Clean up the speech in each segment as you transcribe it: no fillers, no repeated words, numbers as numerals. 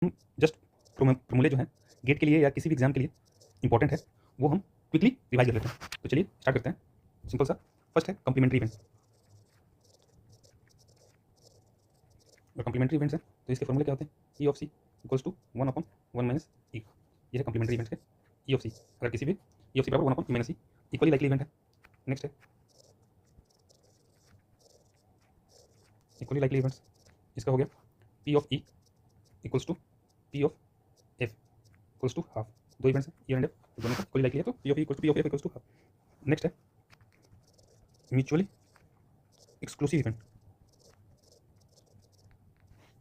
हम जस्ट फॉर्मूले जो हैं गेट के लिए या किसी भी एग्जाम के लिए इंपॉर्टेंट है वो हम क्विकली रिवाइज कर लेते हैं। तो चलिए स्टार्ट करते हैं। सिंपल सा फर्स्ट है कम्प्लीमेंट्री इवेंट। और कम्प्लीमेंट्री इवेंट्स हैं तो इसके फॉर्मूले क्या होते हैं? E of C equals to 1/1 minus E. ये है कम्प्लीमेंट्री इवेंट्स के ई ऑफ सी। अगर किसी भी ई ऑफ सी बराबर 1/e minus E equally likely event है। नेक्स्ट है इक्वली लाइकली इवेंट्स। इसका हो गया P of E equals to P of F equals to half. दो इवेंट्स हैं ई एंड एफ, दोनों का इक्वली लाइकली है तो P of E equals to P of F equals to half. Next है म्यूचुअली एक्सक्लूसिव इवेंट।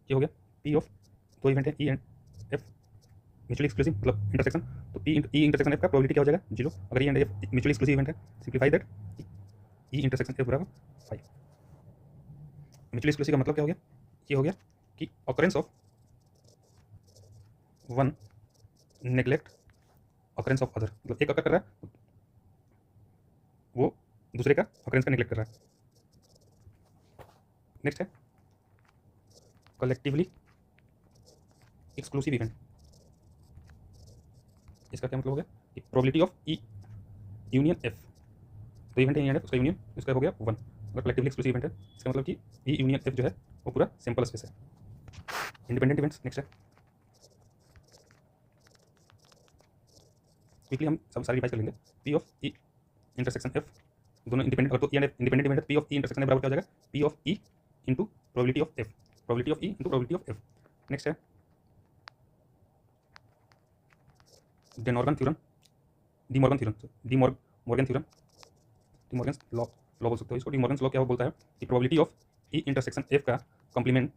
ये हो गया पी ऑफ दो इवेंट है E and F mutually exclusive मतलब इंटरसेक्शन। तो पी ई इंटरसेक्शन एफ का प्रोबेबिलिटी क्या हो जाएगा? 0। अगर E and F mutually exclusive event है simplify that E intersection F बराबर 5। म्यूचुअली एक्सक्लूसिव का मतलब क्या हो गया? ये हो गया कि occurrence of one neglect occurrence of other. मतलब एक अकर कर रहा है वो दूसरे का ऑकरेंस का नेग्लेक्ट कर रहा है। नेक्स्ट है कलेक्टिवली एक्सक्लूसिव इवेंट। इसका क्या मतलब हो गया कि probability of E union F. तो इवेंट है ई एंड एफ, उसका यूनियन उसका हो गया 1। अगर कलेक्टिवली एक्सक्लूसिव इवेंट है इसका मतलब कि ई यूनियन एफ जो है वो पूरा सिंपल स्पेस है। इंडिपेंडेंट इवेंट्स नेक्स्ट है। क्विकली हम सब सारी रिवाइज कर लेंगे। P of E intersection F दोनों इंडिपेंडेंट, अगर तो E and F independent event है P of E intersection F बराबर क्या हो जाएगा? P of E into probability of F, probability of E into probability of F. Next है De Morgan theorem, De Morgan theorem, Morgan theorem, De Morgan law बोल सकते हो इसको। D Morgan law क्या बोलता है कि probability of E intersection F का complement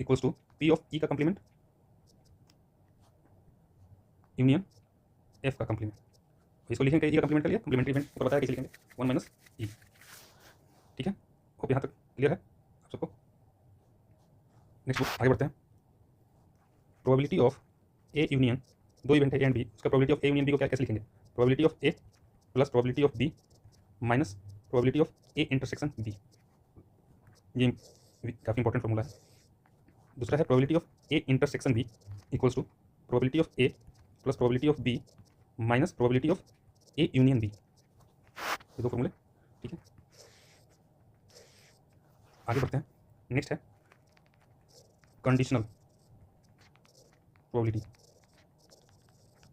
equals to P of E का कॉम्प्लीमेंट यूनियन एफ का कॉम्प्लीमेंट। इसको लिखेंगे ई का कॉम्प्लीमेंट का लिए कॉम्प्लीमेंट्री इवेंट तो बताया कैसे लिखेंगे 1 माइनस ई। ठीक है, होप यहाँ तक क्लियर है आप सबको। नेक्स्ट बुक आगे बढ़ते हैं। प्रोबेबिलिटी ऑफ ए यूनियन, दो इवेंट है ए एंड बी, उसका probability of A union B को क्या कैसे लिखेंगे? Probability of A plus probability of B minus probability of A intersection B. ये काफ़ी इंपॉर्टेंट फॉर्मूला है। दूसरा है probability of A intersection B equals to probability of A plus probability of B minus probability of A union B. ये दो फॉर्मूले। ठीक है, आगे बढ़ते हैं। नेक्स्ट है कंडीशनल प्रोबेबिलिटी।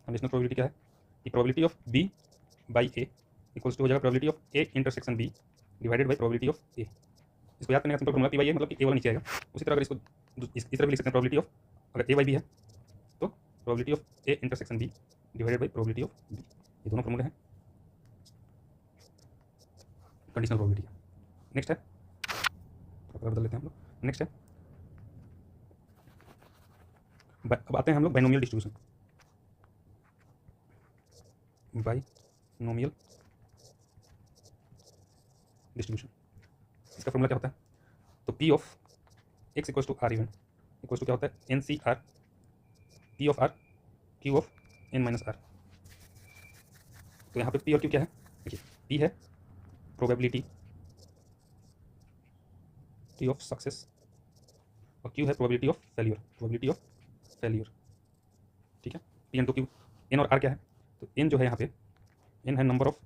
कंडीशनल प्रोबेबिलिटी क्या है कि probability of B by A equals to हो जाएगा probability of A intersection B divided by probability of A. इसको याद करने का simple formula P by A मतलब कि ए वाला नीचे आएगा। उसी तरह अगर इसको इस तरह भी लिख सकते हैं प्रोबेबिलिटी ऑफ, अगर ए बाई बी है तो probability of A intersection B divided by probability of B. ये दोनों फॉर्मूले हैं कंडीशनल प्रोबेबिलिटी। नेक्स्ट है थोड़ा बदल लेते हैं हम लोग। नेक्स्ट है अब आते हैं हम लोग बाइनोमियल डिस्ट्रीब्यूशन। बाइनोमियल डिस्ट्रीब्यूशन इसका फॉर्मूला क्या होता है? तो P of X equals to R even equals to क्या होता है? N C R P of R Q of N minus R. तो यहाँ पे पी और क्यू क्या है? देखिए पी है प्रोबेबिलिटी ऑफ सक्सेस और क्यू है probability of failure, probability of failure. ठीक है, P N to Q. N और आर क्या है? तो एन जो है यहाँ पे एन है नंबर ऑफ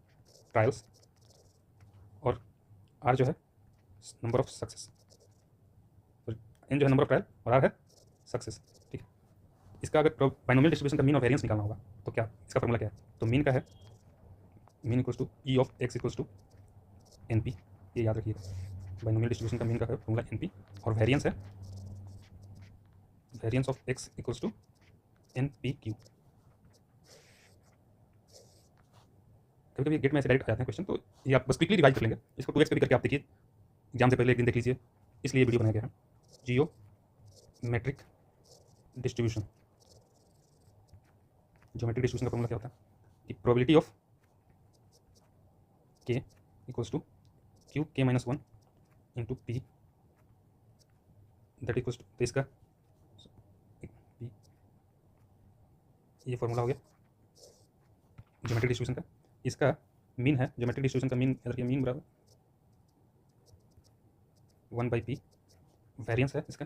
ट्रायल्स और आर जो है नंबर ऑफ सक्सेस। एन जो है नंबर ऑफ ट्रायल और आर है सक्सेस। ठीक है, इसका अगर बाइनोमियल डिस्ट्रीब्यूशन का मीन और वेरिएंस निकालना होगा तो क्या इसका फॉर्मूला क्या है? तो मीन का है mean equals to E of X equals to N P. ये याद रखिएगा, बाइनोमियल डिस्ट्रीब्यूशन का मीन का है फॉर्मूला एन पी और वेरिएंस है variance of X equals to N P Q. कभी कभी गेट में ऐसे डायरेक्ट आ जाते हैं क्वेश्चन, तो ये आप बस क्विकली रिवाइज कर लेंगे। इसको 2x पे भी करके आप देखिए, एग्जाम से पहले एक दिन देख लीजिए, इसलिए वीडियो बनाया गया है। Geometric distribution, geometric distribution का फॉर्मूला क्या होता है कि probability of K equals to Q K minus 1 into P that equals to, तो इसका पी, ये फॉर्मूला हो गया ज्योमेट्रिक डिस्ट्रीब्यूशन का। इसका मीन है ज्योमेट्रिक डिस्ट्रीब्यूशन का मीन याद रखिए, मीन बराबर 1 बाई पी। वेरिएंस है इसका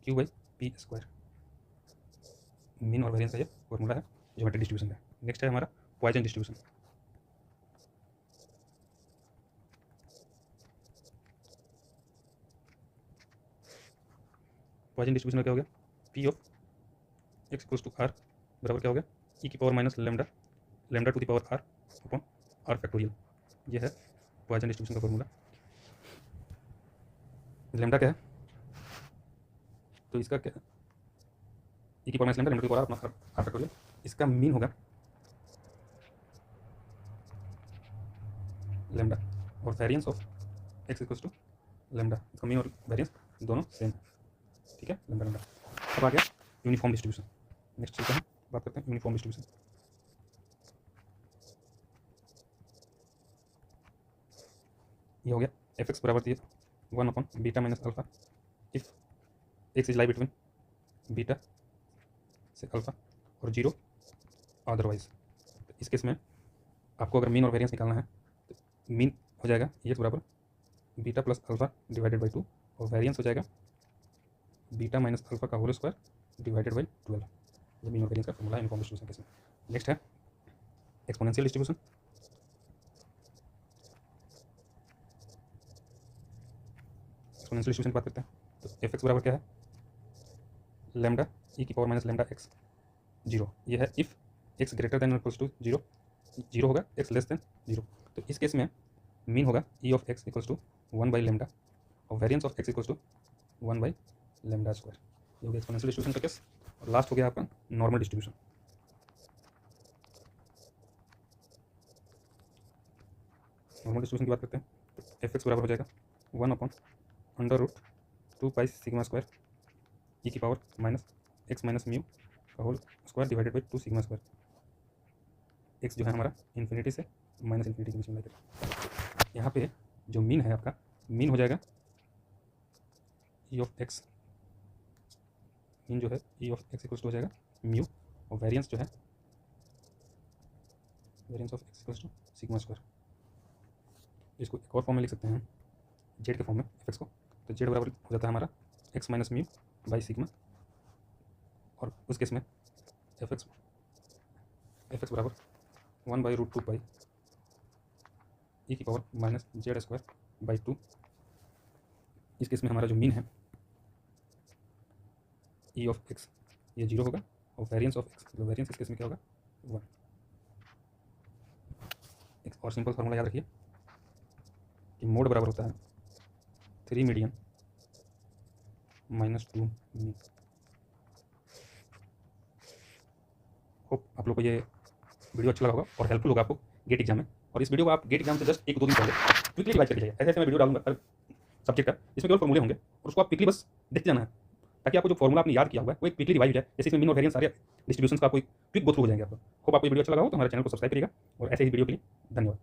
Q by P square mean और वेरिएंस का ये फॉर्मूला है ज्योमेट्रिक डिस्ट्रीब्यूशन का। नेक्स्ट है हमारा पॉइसन डिस्ट्रीब्यूशन। पॉइसन डिस्ट्रीब्यूशन में क्या हो गया, P of X equals to R बराबर क्या हो गया, ई की power minus lambda lambda to the power R upon R factorial. ये है पॉइसन डिस्ट्रीब्यूशन का फॉर्मूला। लेमडा क्या है, तो इसका क्या, ई की power minus lambda lambda to the power R R factorial. इसका मीन होगा लेमडा और variance of X equals to lambda. इसका मीन और वेरिएंस दोनों सेम है, ठीक है, लेमडा लेमडा। अब आ गया यूनिफॉर्म डिस्ट्रीब्यूशन। नेक्स्ट चलते हैं, बात करते हैं यूनिफॉर्म डिस्ट्रीब्यूशन। ये हो गया एफ एक्स बराबर दिए 1 upon beta minus alpha if x is lie between beta से अल्फा और 0 अदरवाइज। इस केस में आपको अगर मीन और वेरिएंस निकालना है तो मीन हो जाएगा एक्स बराबर beta plus alpha divided by 2 और वेरिएंस हो जाएगा बीटा माइनस अल्फा का होल स्क्वायर डिवाइडेड बाई 12। ये मीन और वेरिएंस का फॉर्मूला है यूनिफॉर्म डिस्ट्रीब्यूशन केस में। नेक्स्ट है एक्सपोनेंशियल डिस्ट्रीब्यूशन। एक्सपोनेंशियल डिस्ट्रीब्यूशन की बात करते हैं तो एफ एक्स बराबर क्या है, लेमडा ई की पावर माइनस लेमडा एक्स 0। ये है if X greater than equals to 0 0 होगा एक्स लेस देन 0। तो इस केस में मीन होगा E of X equals to 1 by lambda और variance of X equals to 1 by lambda square. ये हो गया एक्सपोनेंशियल डिस्ट्रीब्यूशन का केस। और लास्ट हो गया आपका नॉर्मल डिस्ट्रीब्यूशन। नॉर्मल डिस्ट्रीब्यूशन की बात करते हैं तो एफ एक्स बराबर हो जाएगा 1 upon under root 2 pi sigma square E की power minus X minus mu का whole square divided by 2 sigma square. X जो है हमारा इन्फिनिटी से माइनस इन्फिनिटी के बीच में लेकर। यहाँ पे जो मीन है आपका, मीन हो जाएगा ई ऑफ एक्स, मीन जो है E of X equals to हो जाएगा म्यू और वेरिएंस जो है variance of X equals to sigma square. इसको एक और फॉर्म में लिख सकते हैं जेड के फॉर्म में एफ एक्स को। तो जेड बराबर हो जाता है हमारा x minus mu by sigma और उस केस में एफ एक्स बराबर 1 बाई रूट 2 पाई ई की power minus Z square by 2। इस केस में हमारा जो मीन है ई ऑफ एक्स ये 0 होगा और वेरिएंस ऑफ एक्स, तो वेरिएंस इस केस में क्या होगा 1। एक और सिंपल फार्मूला याद रखिए कि मोड बराबर होता है 3 मीडियन माइनस 2 मीन। होप आप लोग को ये वीडियो अच्छा लगा होगा और हेल्पफुल होगा आपको गेट एग्जाम में। और इस वीडियो को आप गेट एग्जाम से जस्ट 1-2 दिन पहले क्विकली रिवाइज करके जाइए। ऐसे ऐसे मैं वीडियो डालूंगा हर सब्जेक्ट का, इसमें केवल फॉर्मूले होंगे और उसको आप क्विकली बस देखते जाना है ताकि आपको जो फॉर्मूला आपने याद किया हुआ है वो एक क्विकली रिवाइज हो जाए। जैसे इसमें मीन और वेरिएंस सारे डिस्ट्रीब्यूशंस का आपको क्विक गो थ्रू हो जाएंगे आपको। होप आपको वीडियो अच्छा लगा हो तो हमारे चैनल को सब्सक्राइब करिएगा और ऐसे ही वीडियो के लिए धन्यवाद।